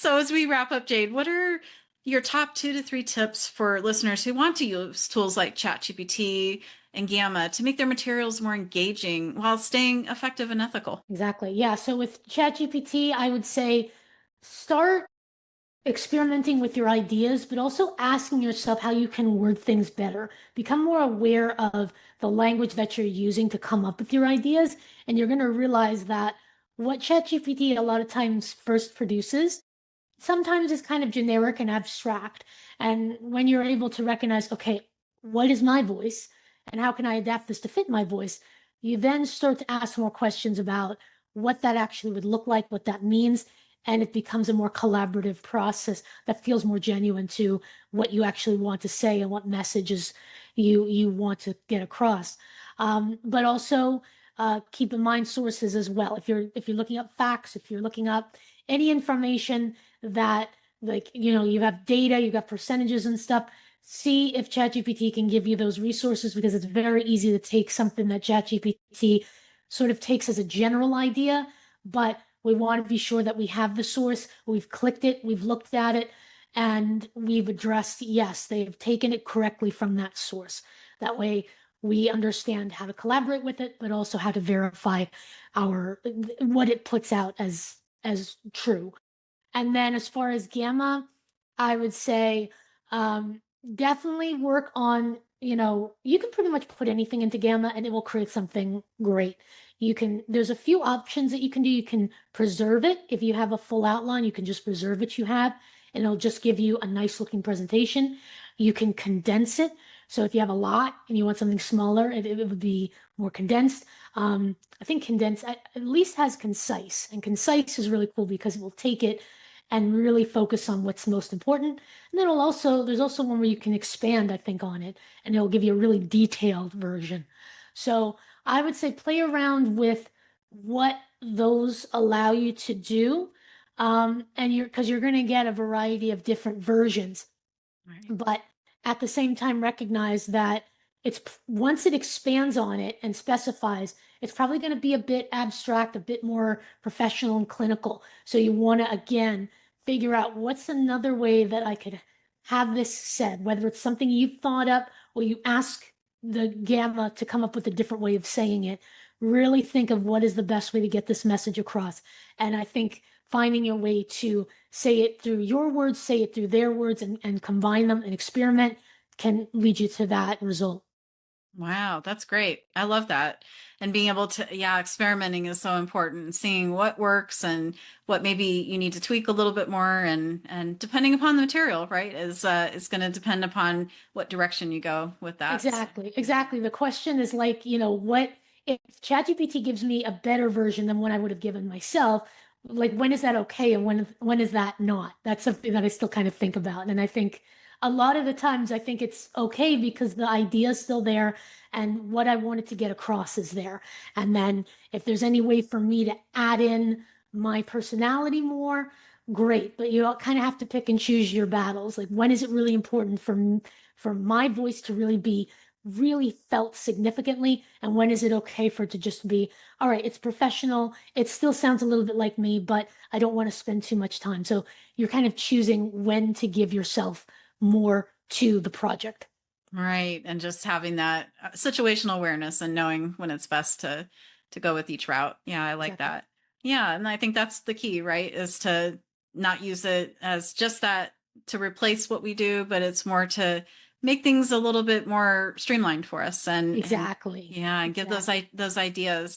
So as we wrap up, Jade, what are your top 2 to 3 tips for listeners who want to use tools like ChatGPT and Gamma to make their materials more engaging while staying effective and ethical? Exactly. Yeah. So with ChatGPT, I would say start experimenting with your ideas, but also asking yourself how you can word things better. Become more aware of the language that you're using to come up with your ideas. And you're going to realize that what ChatGPT a lot of times first produces sometimes is kind of generic and abstract. And when you're able to recognize, okay, what is my voice and how can I adapt this to fit my voice? You then start to ask more questions about what that actually would look like, what that means, and it becomes a more collaborative process that feels more genuine to what you actually want to say and what messages you want to get across. But also keep in mind sources as well. If you're looking up facts, if you're looking up any information that, like, you have data, you got percentages and stuff, see if ChatGPT can give you those resources, because it's very easy to take something that ChatGPT sort of takes as a general idea, but we want to be sure that we have the source, we've clicked it, we've looked at it, and we've addressed, yes, they've taken it correctly from that source. That way we understand how to collaborate with it, but also how to verify our what it puts out as true. And then as far as Gamma, I would say um, definitely work on, you can pretty much put anything into Gamma and it will create something great. There's a few options that you can do. You can preserve it. If you have a full outline, you can just preserve what you have and it'll just give you a nice looking presentation. You can condense it. So if you have a lot and you want something smaller, it would be more condensed. I think condensed at least has concise, and concise is really cool because it will take it and really focus on what's most important. And then there's also one where you can expand, I think, on it, and it'll give you a really detailed version. So I would say play around with what those allow you to do. And because you're going to get a variety of different versions, Right. but at the same time recognize that it's once it expands on it and specifies, it's probably going to be a bit abstract, a bit more professional and clinical. So you want to again figure out what's another way that I could have this said, whether it's something you've thought up or you ask the Gamma to come up with a different way of saying it. Really think of what is the best way to get this message across. And I think finding your way to say it through your words, say it through their words, and combine them and experiment can lead you to that result. Wow, that's great. I love that. And being able to, yeah, experimenting is so important. Seeing what works and what maybe you need to tweak a little bit more, and depending upon the material, right, is going to depend upon what direction you go with that. So, Exactly, exactly. The question is like, what if ChatGPT gives me a better version than what I would have given myself? Like, when is that okay, and when is that not? That's something that I still kind of think about. And I think a lot of the times I think it's okay because the idea is still there and what I wanted to get across is there. And then if there's any way for me to add in my personality more, great. But you kind of have to pick and choose your battles. Like, when is it really important for my voice to really felt significantly, and when is it okay for it to just be, all right, it's professional, it still sounds a little bit like me, but I don't want to spend too much time. So you're kind of choosing when to give yourself more to the project. right, and just having that situational awareness and knowing when it's best to go with each route. Yeah, I like Exactly. that. Yeah, and I think that's the key, right? Is to not use it as just that to replace what we do, but it's more to make things a little bit more streamlined for us and Exactly. yeah, and give Exactly. those ideas.